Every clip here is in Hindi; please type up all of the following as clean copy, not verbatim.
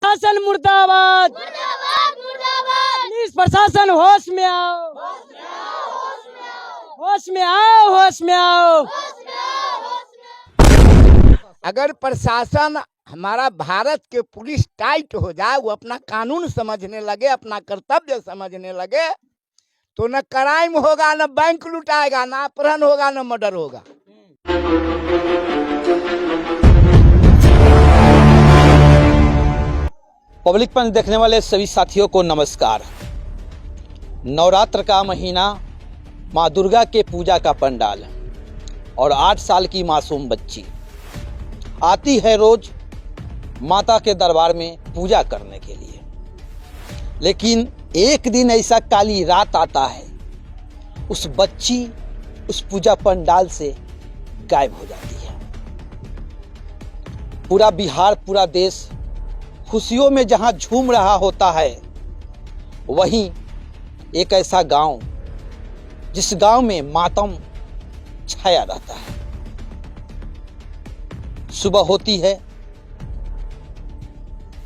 प्रशासन मुर्दाबाद, पुलिस प्रशासन होश में आओ, होश में आओ, होश में आओ। अगर प्रशासन हमारा भारत के पुलिस टाइट हो जाए, वो अपना कानून समझने लगे, अपना कर्तव्य समझने लगे, तो न क्राइम होगा, न बैंक लुटाएगा, न अपहरण होगा, न मर्डर होगा। पब्लिक पंच देखने वाले सभी साथियों को नमस्कार। नवरात्र का महीना, माँ दुर्गा के पूजा का पंडाल और 8 साल की मासूम बच्ची आती है रोज माता के दरबार में पूजा करने के लिए। लेकिन एक दिन ऐसा काली रात आता है, उस बच्ची उस पूजा पंडाल से गायब हो जाती है। पूरा बिहार, पूरा देश खुशियों में जहां झूम रहा होता है, वहीं एक ऐसा गांव जिस गांव में मातम छाया रहता है। सुबह होती है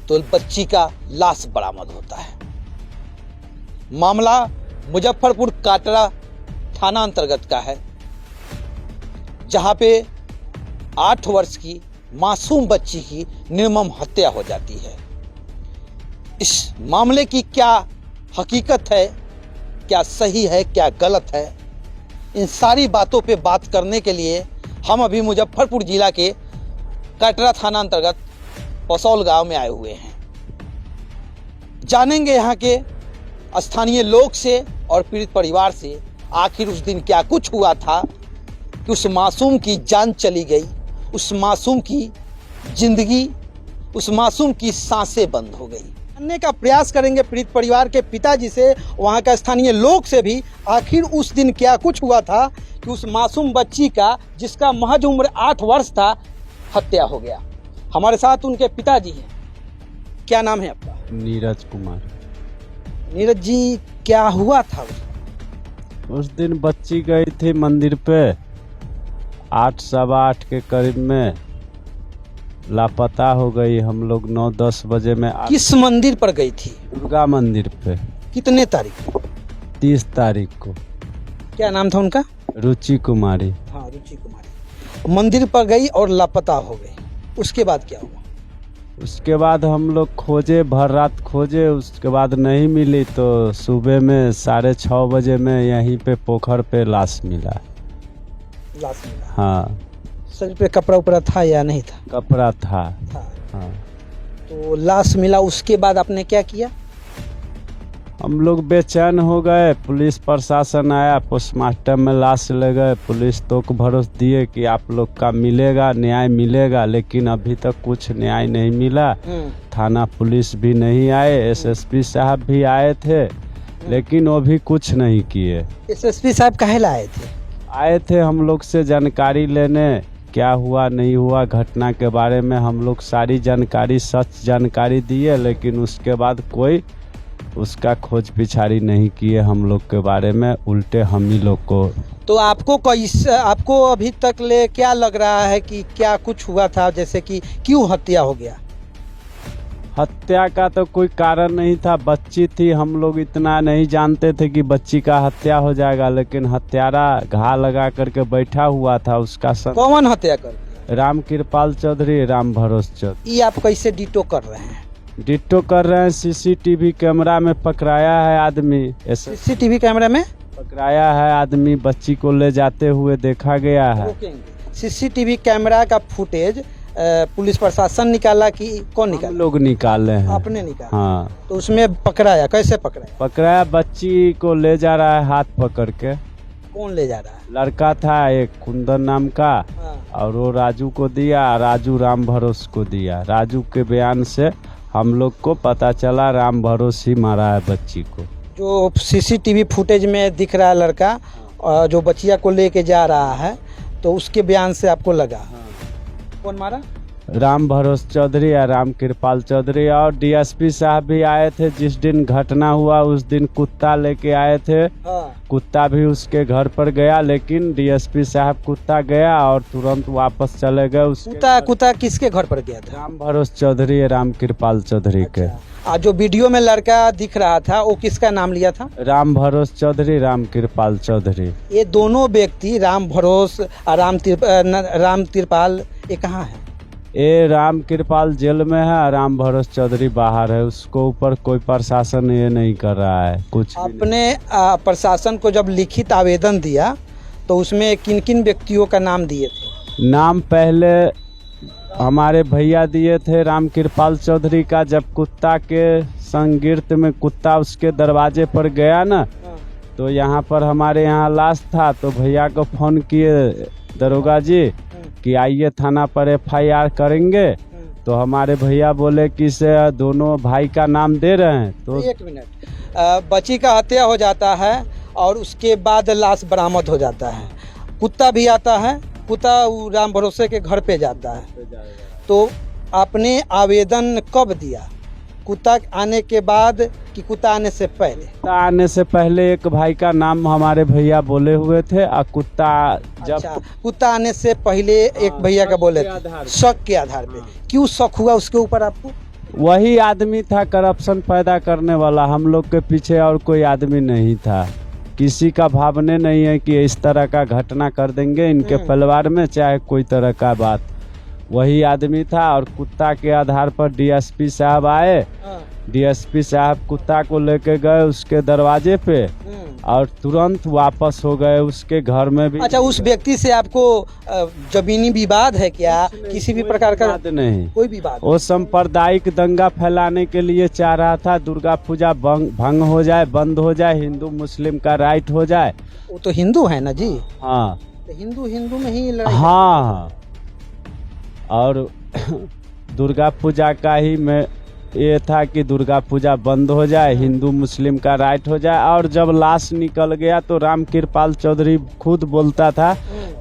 तो बच्ची का लाश बरामद होता है। मामला मुजफ्फरपुर काटरा थाना अंतर्गत का है, जहां पे 8 वर्ष की मासूम बच्ची की निर्मम हत्या हो जाती है। इस मामले की क्या हकीकत है, क्या सही है, क्या गलत है, इन सारी बातों पे बात करने के लिए हम अभी मुजफ्फरपुर जिला के काटरा थाना अंतर्गत पसौल गांव में आए हुए हैं। जानेंगे यहाँ के स्थानीय लोग से और पीड़ित परिवार से आखिर उस दिन क्या कुछ हुआ था कि उस मासूम की जान चली गई, उस मासूम की जिंदगी, उस मासूम की सांसें बंद हो गई। जानने का प्रयास करेंगे पीड़ित परिवार के पिताजी से, वहां का स्थानीय लोग से भी, आखिर उस दिन क्या कुछ हुआ था कि उस मासूम बच्ची का, जिसका महज उम्र 8 वर्ष था, हत्या हो गया। हमारे साथ उनके पिताजी हैं। क्या नाम है आपका? नीरज कुमार। नीरज जी, क्या हुआ था उस दिन बच्ची गई थी मंदिर पे 8 सवा 8 के करीब में, लापता हो गई। हम लोग 9-10 बजे में किस मंदिर पर गई थी? दुर्गा मंदिर पे। कितने तारीख को? 30 तारीख को। क्या नाम था उनका? रुचि कुमारी। हाँ, रुचि कुमारी। मंदिर पर गई और लापता हो गई। उसके बाद क्या हुआ? उसके बाद हम लोग खोजे, भर रात खोजे, उसके बाद नहीं मिली तो सुबह में 6:30 बजे में यहीं पे पोखर पे लाश मिला। लाश मिला? हाँ। शरीर पे कपड़ा उपड़ा था या नहीं था? कपड़ा था। हाँ। तो लाश मिला, उसके बाद आपने क्या किया? हम लोग बेचैन हो गए। पुलिस प्रशासन आया, पोस्टमार्टम में लाश ले गए। पुलिस तो को भरोसा दिए कि आप लोग का मिलेगा, न्याय मिलेगा, लेकिन अभी तक कुछ न्याय नहीं मिला। थाना पुलिस भी नहीं आए, एसएसपी साहब भी आए थे, लेकिन वो भी कुछ नहीं किए। एसएसपी साहब काहे ला आए थे? आए थे हम लोग से जानकारी लेने, क्या हुआ नहीं हुआ घटना के बारे में। हम लोग सारी जानकारी, सच जानकारी दिए, लेकिन उसके बाद कोई उसका खोज पिछाड़ी नहीं किए हम लोग के बारे में, उल्टे हम ही लोग को। तो आपको अभी तक ले क्या लग रहा है कि क्या कुछ हुआ था, जैसे कि क्यों हत्या हो गया? हत्या का तो कोई कारण नहीं था, बच्ची थी। हम लोग इतना नहीं जानते थे कि बच्ची का हत्या हो जाएगा, लेकिन हत्यारा घा लगा करके बैठा हुआ था। उसका कौन हत्या कर? राम कृपाल चौधरी, राम भरोस चौधरी। ये आप कैसे डिटो कर रहे हैं? डिटो कर रहे हैं, सीसीटीवी कैमरा में पकड़ाया है आदमी। सीसीटीवी कैमरा में पकड़ाया है आदमी, बच्ची को ले जाते हुए देखा गया है। सीसीटीवी कैमरा का फुटेज पुलिस प्रशासन निकाला कि कौन निकाला? हम लोग निकाले हैं। आपने निकाला? हाँ। तो उसमें पकड़ाया, कैसे पकड़ाया? पकड़ाया, बच्ची को ले जा रहा है हाथ पकड़ के। कौन ले जा रहा है? लड़का था एक कुंदन नाम का। हाँ। और वो राजू को दिया, राजू राम भरोस को दिया। राजू के बयान से हम लोग को पता चला राम भरोस ही मारा है बच्ची को। जो सीसीटीवी फुटेज में दिख रहा है लड़का जो बच्चिया को लेके जा रहा है, तो उसके बयान से आपको लगा? हाँ। कौन मारा? राम भरोस चौधरी या राम कृपाल चौधरी, और डीएसपी साहब भी आए थे। जिस दिन घटना हुआ उस दिन कुत्ता लेके आए थे। हाँ। कुत्ता भी उसके घर पर गया, लेकिन डीएसपी साहब कुत्ता गया और तुरंत वापस चले गए। उसके कुत्ता किसके घर पर गया था? राम भरोस चौधरी या राम कृपाल चौधरी के। जो वीडियो में लड़का दिख रहा था वो किसका नाम लिया था? राम भरोस चौधरी, राम कृपाल चौधरी। ये दोनों व्यक्ति राम भरोस और राम कृपाल ये कहाँ है? ये राम कृपाल जेल में है, राम भरोस चौधरी बाहर है। उसको ऊपर कोई प्रशासन ये नहीं कर रहा है कुछ भी। आपने प्रशासन को जब लिखित आवेदन दिया तो उसमें किन किन व्यक्तियों का नाम दिए थे? नाम पहले हमारे भैया दिए थे राम कृपाल चौधरी का। जब कुत्ता के संगिर्त में कुत्ता उसके दरवाजे पर गया ना, तो यहाँ पर हमारे यहाँ लाश था, तो भैया को फोन किए दरोगा जी कि आइए थाना पर FIR करेंगे। तो हमारे भैया बोले कि से दोनों भाई का नाम दे रहे हैं। तो एक मिनट, बच्ची का हत्या हो जाता है और उसके बाद लाश बरामद हो जाता है, कुत्ता भी आता है, कुत्ता राम भरोसे के घर पे जाता है। तो आपने आवेदन कब दिया? कुत्ता आने के बाद कि कुत्ता आने से पहले? कुत्ता आने से पहले एक भाई का नाम हमारे भैया बोले हुए थे, और कुत्ता जब कुत्ता आने से पहले एक भैया का बोले थे, शक के आधार पे। क्यों शक हुआ उसके ऊपर आपको? वही आदमी था करप्शन पैदा करने वाला, हम लोग के पीछे और कोई आदमी नहीं था। किसी का भावने नहीं है कि इस तरह का घटना कर देंगे इनके परिवार में, चाहे कोई तरह का बात। वही आदमी था। और कुत्ता के आधार पर डीएसपी साहब आए। डीएसपी साहब कुत्ता को लेके गए उसके दरवाजे पे और तुरंत वापस हो गए उसके घर में भी। अच्छा, उस व्यक्ति से आपको जमीनी विवाद है क्या? किसी भी प्रकार का नहीं, कोई विवाद? वो सांप्रदायिक दंगा फैलाने के लिए चाह रहा था, दुर्गा पूजा भंग हो जाए, बंद हो जाए, हिंदू मुस्लिम का राइट हो जाए। वो तो हिंदू है ना जी? हाँ, तो हिंदू में ही लड़ाई। हाँ, और दुर्गा पूजा का ही में ये था कि दुर्गा पूजा बंद हो जाए, हिंदू मुस्लिम का राइट हो जाए। और जब लाश निकल गया तो राम कृपाल चौधरी खुद बोलता था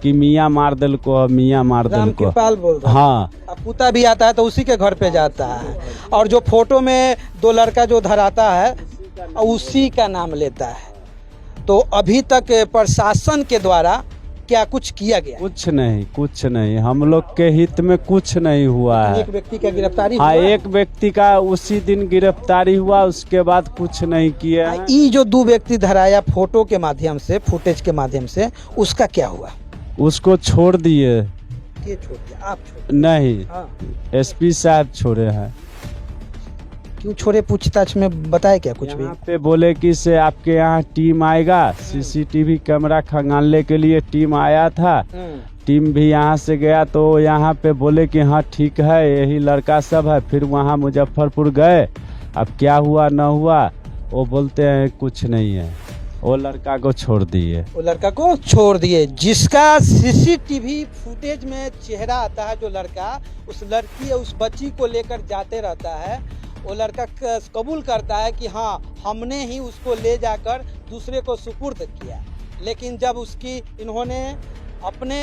कि मियाँ मार दिल को, मियाँ मार दिल को। राम कृपाल बोल रहा है। हाँ। अब कुत्ता भी आता है तो उसी के घर पे जाता है, और जो फोटो में दो लड़का जो धराता है उसी का नाम लेता है। तो अभी तक प्रशासन के द्वारा क्या कुछ किया गया? कुछ नहीं, हम लोग के हित में कुछ नहीं हुआ है। एक व्यक्ति का गिरफ्तारी हाँ, हुआ? एक व्यक्ति का उसी दिन गिरफ्तारी हुआ, उसके बाद कुछ नहीं किया। ये जो दो व्यक्ति धराया फोटो के माध्यम से, फुटेज के माध्यम से, उसका क्या हुआ? उसको छोड़ दिए। ये छोड़ दिया? आप छोड़? नहीं, हाँ। SP साहब छोड़े हैं। क्यों छोड़े? पूछताछ में बताया क्या कुछ भी? यहाँ पे बोले कि से आपके यहाँ टीम आएगा, CCTV कैमरा खंगालने के लिए टीम आया था। टीम भी यहाँ से गया तो यहाँ पे बोले कि हाँ ठीक है, यही लड़का सब है। फिर वहाँ मुजफ्फरपुर गए, अब क्या हुआ न हुआ वो बोलते हैं कुछ नहीं है। वो लड़का को छोड़ दिए। वो लड़का को छोड़ दिए जिसका CCTV फुटेज में चेहरा आता है। जो लड़का उस लड़की या उस बच्ची को लेकर जाते रहता है, वो लड़का कबूल करता है कि हाँ हमने ही उसको ले जाकर दूसरे को सुपुर्द किया। लेकिन जब उसकी इन्होंने अपने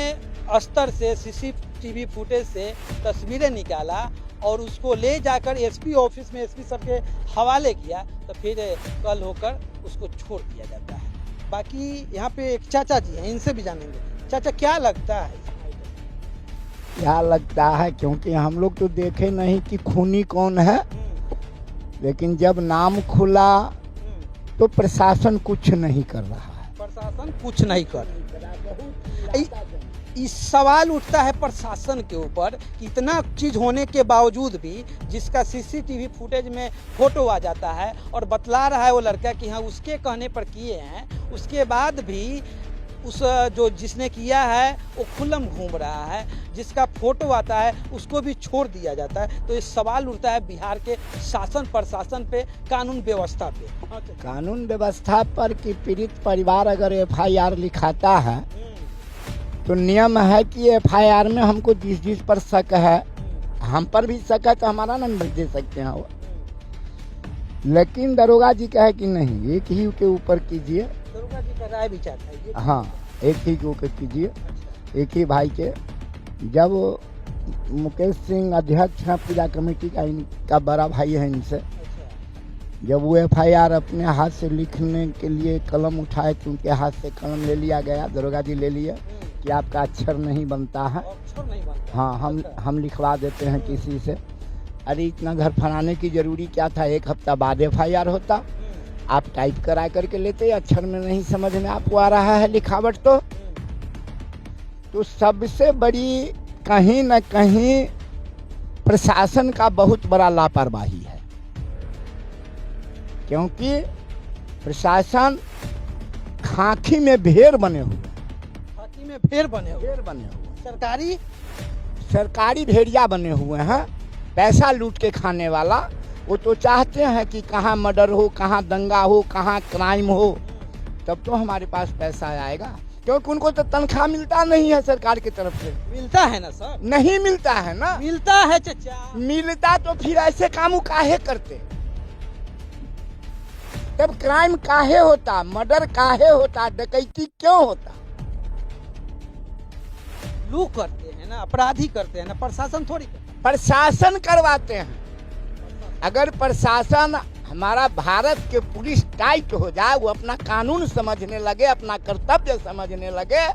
स्तर से CCTV फुटेज से तस्वीरें निकाला और उसको ले जाकर SP ऑफिस में SP सर के हवाले किया, तो फिर कल होकर उसको छोड़ दिया जाता है। बाकी यहाँ पे एक चाचा जी हैं, इनसे भी जानेंगे। चाचा, क्या लगता है? क्या लगता है, क्योंकि हम लोग तो देखे नहीं कि खूनी कौन है, लेकिन जब नाम खुला तो प्रशासन कुछ नहीं कर रहा है। प्रशासन कुछ नहीं कर रहा। इस सवाल उठता है प्रशासन के ऊपर, इतना चीज होने के बावजूद भी, जिसका CCTV फुटेज में फोटो आ जाता है और बतला रहा है वो लड़का कि हाँ उसके कहने पर किए हैं, उसके बाद भी उस जो जिसने किया है वो खुल्लम घूम रहा है, जिसका फोटो आता है उसको भी छोड़ दिया जाता है। तो ये सवाल उठता है बिहार के शासन प्रशासन पे, कानून व्यवस्था पे। कानून व्यवस्था पर कि पीड़ित परिवार अगर FIR लिखाता है तो नियम है कि FIR में हमको जिस पर शक है, हम पर भी शक है तो हमारा नंबर दे सकते हैं वो। लेकिन दरोगा जी कहे कि नहीं, एक ही के ऊपर कीजिए। दरोगा जी का राय विचार है? हाँ, एक ही के ऊपर कीजिए, एक ही भाई के। जब मुकेश सिंह अध्यक्ष हैं पूजा कमेटी का, इनका बड़ा भाई है इनसे। जब वो FIR अपने हाथ से लिखने के लिए कलम उठाए तो उनके हाथ से कलम ले लिया गया, दरोगा जी ले लिया कि आपका अक्षर नहीं बनता है। हाँ, हम लिखवा देते हैं किसी से। अरे इतना घर फराने की जरूरी क्या था, 1 हफ्ता बाद FIR होता, आप टाइप करा करके लेते, अक्षर में नहीं समझ में आपको आ रहा है लिखावट तो सबसे बड़ी कहीं न कहीं प्रशासन का बहुत बड़ा लापरवाही है, क्योंकि प्रशासन खाकी में भेड़ बने हुए, सरकारी भेड़िया बने हुए हैं, पैसा लूट के खाने वाला। वो तो चाहते हैं कि कहाँ मर्डर हो, कहाँ दंगा हो, कहाँ क्राइम हो, तब तो हमारे पास पैसा आएगा, क्योंकि उनको तो तनख्वाह मिलता नहीं है सरकार की तरफ से। मिलता है ना सर? नहीं मिलता है ना। मिलता है चचा। मिलता तो फिर ऐसे काम काहे करते, तब क्राइम काहे होता, मर्डर काहे होता, डकैती क्यों होता? लोग करते हैं ना, अपराधी करते हैं ना, प्रशासन थोड़ी करता। प्रशासन करवाते हैं। अगर प्रशासन हमारा भारत के पुलिस टाइट हो जाए, वो अपना कानून समझने लगे, अपना कर्तव्य समझने लगे,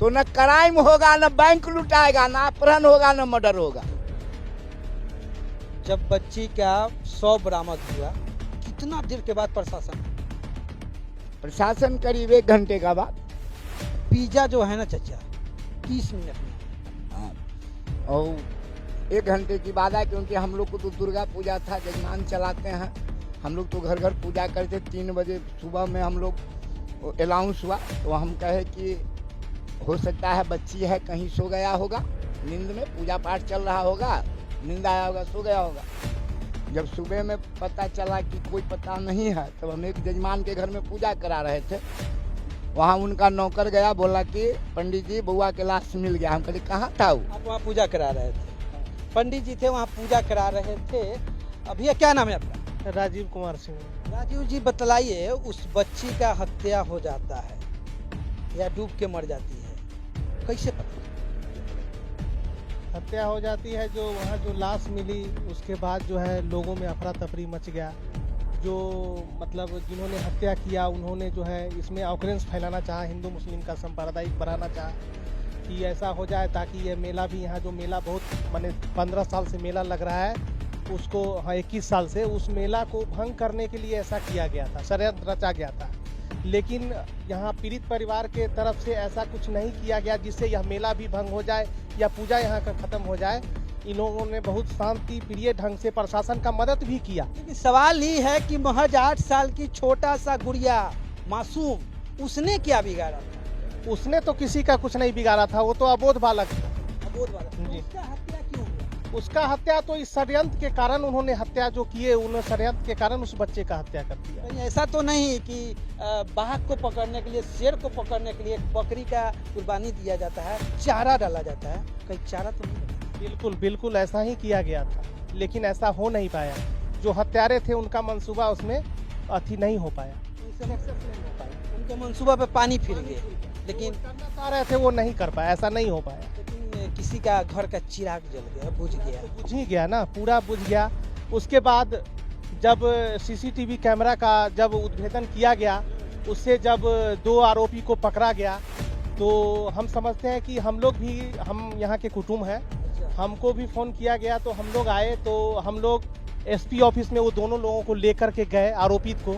तो न क्राइम होगा, न बैंक लुटाएगा, न अपहरण होगा, न मर्डर होगा। जब बच्ची का 100 बरामद हुआ, कितना देर के बाद प्रशासन करीब 1 घंटे का बाद। पिज्जा जो है ना चचा 30 मिनट में। हाँ, और 1 घंटे की बात है, क्योंकि हम लोग को तो दुर्गा पूजा था, जजमान चलाते हैं, हम लोग तो घर घर पूजा करते। 3 बजे सुबह में हम लोग अनाउंस हुआ, तो हम कहे कि हो सकता है बच्ची है, कहीं सो गया होगा, नींद में पूजा पाठ चल रहा होगा, नींद आया होगा, सो गया होगा। जब सुबह में पता चला कि कोई पता नहीं है, तब हम एक जजमान के घर में पूजा करा रहे थे, वहाँ उनका नौकर गया, बोला कि पंडित जी बउआ के लाश मिल गया। हम कहे कहाँ था वो? आप वहाँ पूजा करा रहे थे? पंडित जी थे वहाँ पूजा करा रहे थे। भैया क्या नाम है आपका? राजीव कुमार सिंह। राजीव जी बतलाइए, उस बच्ची का हत्या हो जाता है या डूब के मर जाती है, कैसे पता? हत्या हो जाती है, जो वहाँ जो लाश मिली उसके बाद जो है लोगों में अफरा तफरी मच गया। जो मतलब जिन्होंने हत्या किया उन्होंने जो है इसमें ऑकरेंस फैलाना चाहा, हिंदू मुस्लिम का सांप्रदायिक बनाना चाहा कि ऐसा हो जाए ताकि ये मेला भी, यहाँ जो मेला बहुत माने 15 साल से मेला लग रहा है, उसको 21 साल से, उस मेला को भंग करने के लिए ऐसा किया गया था, षड्यंत्र रचा गया था। लेकिन यहाँ पीड़ित परिवार के तरफ से ऐसा कुछ नहीं किया गया जिससे यह मेला भी भंग हो जाए या पूजा यहाँ का खत्म हो जाए। इन लोगों ने बहुत शांति प्रिय ढंग से प्रशासन का मदद भी किया। सवाल ही है कि महज 8 साल की छोटा सा गुड़िया मासूम, उसने क्या बिगाड़ा था? उसने तो किसी का कुछ नहीं बिगाड़ा था, वो तो अबोध बालक था। अबोध बालक। जी। उसका हत्या क्यों हुआ? उसका हत्या तो इस षड्यंत्र के कारण उन्होंने हत्या जो किए, उन्होंने षड्यंत्र के कारण उस बच्चे का हत्या कर दिया। कहीं ऐसा तो नहीं कि बाघ को पकड़ने के लिए, शेर को पकड़ने के लिए एक बकरी का कुर्बानी दिया जाता है, चारा डाला जाता है, कहीं चारा तो नहीं? बिल्कुल बिल्कुल ऐसा ही किया गया था, लेकिन ऐसा हो नहीं पाया। जो हत्यारे थे उनका मंसूबा उसमें अथी नहीं हो पाया, उनके मंसूबा पे पानी फिर गए, लेकिन करना चाह रहे थे वो नहीं कर पाया, ऐसा नहीं हो पाया। लेकिन किसी का घर का चिराग जल गया, बुझ गया। बुझ ही गया ना, पूरा बुझ गया। उसके बाद जब CCTV कैमरा का जब उद्भेदन किया गया, उससे जब 2 आरोपी को पकड़ा गया, तो हम समझते हैं कि हम लोग भी, हम यहाँ के कुटुंब हैं, हमको भी फ़ोन किया गया, तो हम लोग आए, तो हम लोग SP ऑफिस में वो दोनों लोगों को लेकर के गए, आरोपित को,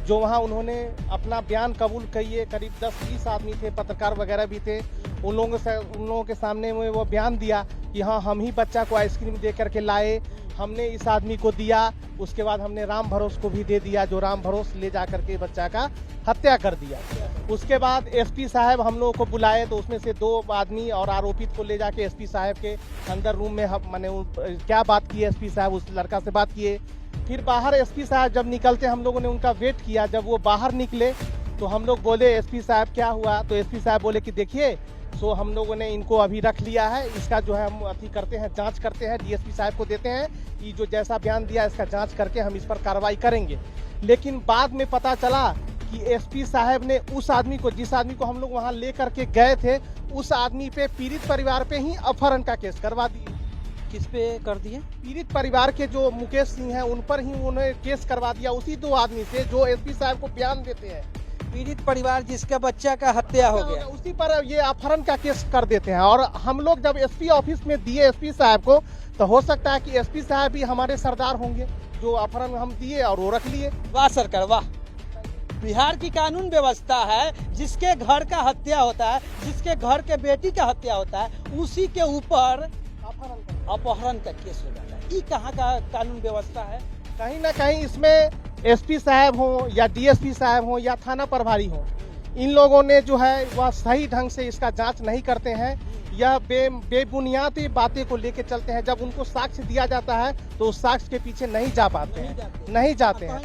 जो वहाँ उन्होंने अपना बयान कबूल किए। करीब 10-20 आदमी थे, पत्रकार वगैरह भी थे। उन लोगों के सामने में वो बयान दिया कि हाँ, हम ही बच्चा को आइसक्रीम दे करके लाए, हमने इस आदमी को दिया। उसके बाद हमने राम भरोस को भी दे दिया, जो राम भरोस ले जा करके बच्चा का हत्या कर दिया। उसके बाद SP साहब हम लोगों को बुलाए, तो उसमें से 2 आदमी और आरोपित को ले जाके SP साहब के अंदर रूम में हम मैंने क्या बात की, SP साहब उस लड़का से बात किए। फिर बाहर SP साहब जब निकलते, हम लोगों ने उनका वेट किया। जब वो बाहर निकले तो हम लोग बोले SP साहब क्या हुआ, तो SP साहब बोले कि देखिए, सो हम लोगों ने इनको अभी रख लिया है, इसका जो है हम अथी करते हैं, जांच करते हैं, DSP साहब को देते हैं, ये जो जैसा बयान दिया इसका जांच करके हम इस पर कार्रवाई करेंगे। लेकिन बाद में पता चला कि एसपी साहब ने उस आदमी को, जिस आदमी को हम लोग वहां लेकर के गए थे, उस आदमी पे, पीड़ित परिवार पे ही अपहरण का केस करवा दिए। किस पे कर दिए? पीड़ित परिवार के जो मुकेश सिंह हैं उन पर ही उन्होंने केस करवा दिया, उसी 2 आदमी से जो एसपी साहब को बयान देते हैं। पीड़ित परिवार जिसका बच्चा का हत्या हो गया, उसी पर ये अपहरण का केस कर देते हैं। और हम लोग जब एसपी ऑफिस में दिए एसपी साहब को, तो हो सकता है कि एसपी साहब भी हमारे सरदार होंगे, जो अपहरण हम दिए और वो रख लिए। वाह सरकार वाह। बिहार की कानून व्यवस्था है, जिसके घर का हत्या होता है, जिसके घर के बेटी का हत्या होता है, उसी के ऊपर अपहरण का केस हो जाता है। ये कहाँ का कानून व्यवस्था है? कहीं ना कहीं इसमें एसपी साहब हो या डीएसपी साहब हो या थाना प्रभारी हो, इन लोगों ने जो है वह सही ढंग से इसका जांच नहीं करते हैं। यह बेबुनियादी बातें को लेके चलते हैं। जब उनको साक्ष्य दिया जाता है तो उस साक्ष्य के पीछे नहीं जा पाते हैं, नहीं जाते हैं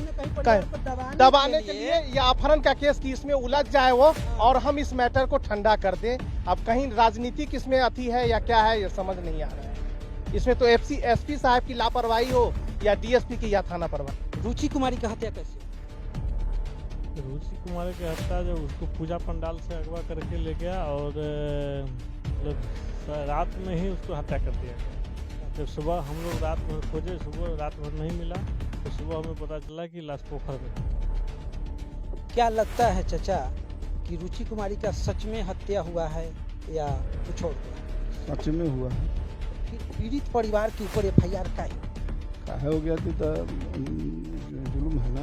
दबाने के लिए या अपहरण का केस की इसमें उलझ जाए वो, और हम इस मैटर को ठंडा कर दें। अब कहीं राजनीतिक इसमें अति है या क्या है, ये समझ नहीं आ रहा है। इसमें तो एसपी साहब की लापरवाही हो या डीएसपी की या थाना प्रभारी। रुचि कुमारी का हत्या कैसे? रुचि कुमारी की हत्या जो उसको पूजा पंडाल से अगवा करके ले गया और मतलब रात में ही उसको हत्या कर दिया गया। जब सुबह हम लोग रात भर खोजे, सुबह रात भर नहीं मिला, तो सुबह हमें पता चला कि लाश पोखर में। क्या लगता है चाचा कि रुचि कुमारी का सच में हत्या हुआ है या कुछ और हुआ? सच में हुआ है। फिर पीड़ित परिवार के ऊपर एफआईआर काहे हो गया थी तो जुलूम है ना।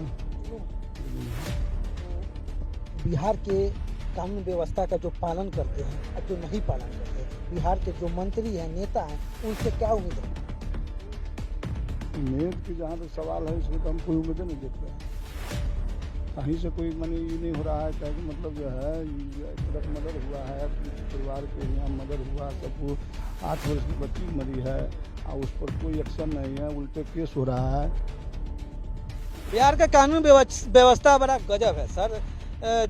बिहार के कानून व्यवस्था का जो पालन करते हैं और जो नहीं पालन करते हैं, बिहार के जो मंत्री हैं, नेता हैं, उनसे क्या उम्मीद है? उम्मीद की जहाँ तक सवाल है, इसमें तो हम कोई उम्मीद नहीं देख रहे हैं। कहीं से कोई मनी ये नहीं हो रहा है, क्या कि मतलब जो है तुरंत मर्डर हुआ है, परिवार के यहाँ मर्डर हुआ, सबको 8 वर्ष की बच्ची मरी है और उस पर कोई एक्शन नहीं है, उल्टे केस हो रहा है। बिहार का कानून व्यवस्था बड़ा गजब है सर।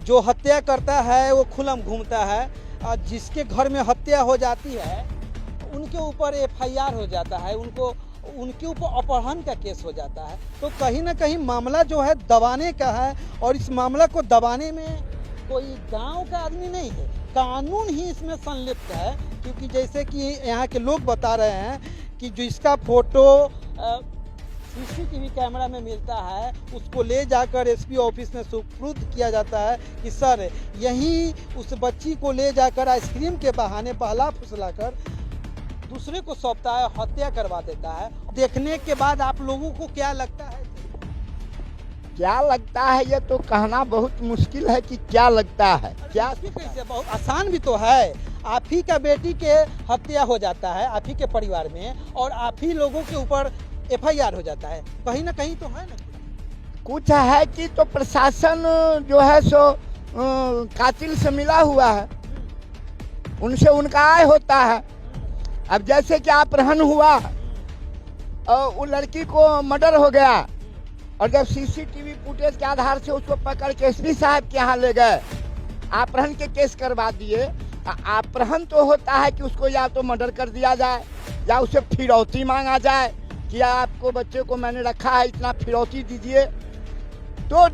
जो हत्या करता है वो खुलम घूमता है, और जिसके घर में हत्या हो जाती है उनके ऊपर एफआईआर हो जाता है, उनके ऊपर अपहरण का केस हो जाता है। तो कहीं ना कहीं मामला जो है दबाने का है, और इस मामला को दबाने में कोई गांव का आदमी नहीं है, कानून ही इसमें संलिप्त है। क्योंकि जैसे कि यहाँ के लोग बता रहे हैं कि जो इसका फोटो सीसीटीवी कैमरा में मिलता है, उसको ले जाकर एसपी ऑफिस में सुपुर्द किया जाता है कि सर यही उस बच्ची को ले जाकर आइसक्रीम के बहाने बहला फुसला कर दूसरे को सौंपता है, हत्या करवा देता है। देखने के बाद आप लोगों को क्या लगता है? क्या लगता है ये तो कहना बहुत मुश्किल है कि क्या लगता है। क्या कैसे? बहुत आसान भी तो है। आप ही का बेटी के हत्या हो जाता है आप ही के परिवार में, और आप ही लोगों के ऊपर एफआईआर हो जाता है। कहीं ना कहीं तो है ना कुछ है कि तो प्रशासन जो है सो कातिल से मिला हुआ है, उनसे उनका आय होता है। अब जैसे कि अपहरण हुआ और वो लड़की को मर्डर हो गया, और जब सीसीटीवी फुटेज के आधार से उसको पकड़ के एसपी साहब के यहाँ ले गए, अपहरण के केस करवा दिए। अपहरण तो होता है कि उसको या तो मर्डर कर दिया जाए या उसे फिरौती मांगा जाए कि आपको बच्चे को मैंने रखा है, इतना फिरौती दीजिए। तो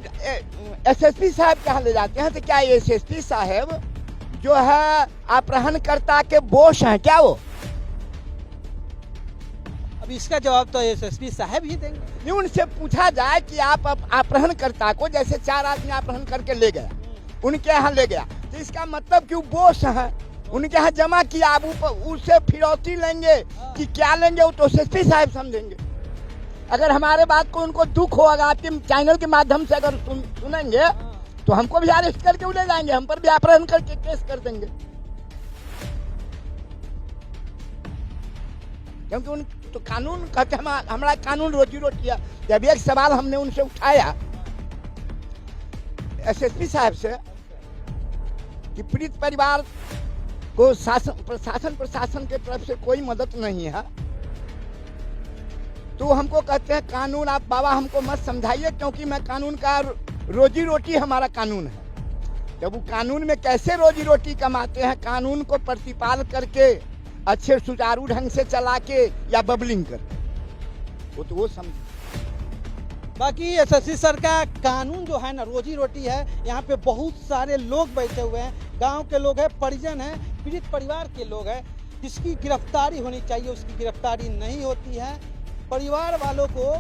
एसएसपी साहब के यहाँ ले जाते हैं। तो क्या एसएसपी साहब जो है अपहरणकर्ता के बॉस हैं क्या वो? अब इसका जवाब तो एसएसपी साहब ही देंगे। नहीं, उनसे पूछा जाए कि आप अपहरणकर्ता को, जैसे 4 आदमी अपहरण करके ले गया, उनके यहाँ ले गया, तो इसका मतलब कि वो बॉस हैं, उनके यहाँ जमा किया, आप उससे फिरौती लेंगे कि क्या लेंगे वो तो एसएसपी साहब समझेंगे। अगर हमारे बात को उनको दुख होगा, आपके चैनल के माध्यम से अगर सुनेंगे तो हमको भी अरेस्ट करके ले जाएंगे, हम पर भी अपहरण करके केस कर देंगे। क्योंकि उन तो कानून कहते हमारा कानून रोजी रोटी है। जब एक सवाल हमने उनसे उठाया एसएसपी साहब से कि पीड़ित परिवार को प्रशासन के तरफ से कोई मदद नहीं है, तो हमको कहते हैं कानून आप बाबा हमको मत समझाइए, क्योंकि मैं कानून का रोजी रोटी हमारा कानून है। जब वो कानून में कैसे रोजी रोटी कमाते हैं, कानून को प्रतिपाल करके अच्छे सुचारू ढंग से चला के या बबलिंग करके, वो तो वो समझ। बाकी एसएससी सर का कानून जो है ना, रोजी रोटी है। यहाँ पे बहुत सारे लोग बैठे हुए हैं, गांव के लोग हैं, परिजन हैं, पीड़ित परिवार के लोग हैं। जिसकी गिरफ्तारी होनी चाहिए उसकी गिरफ्तारी नहीं होती है। परिवार वालों को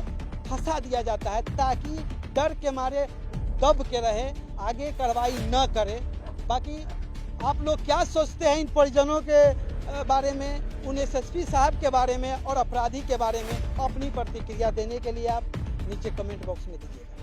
फंसा दिया जाता है ताकि डर के मारे दब के रहे, आगे कार्रवाई न करे। बाकी आप लोग क्या सोचते हैं इन परिजनों के बारे में, उन एसएसपी साहब के बारे में और अपराधी के बारे में? अपनी प्रतिक्रिया देने के लिए आप नीचे कमेंट बॉक्स में दीजिएगा।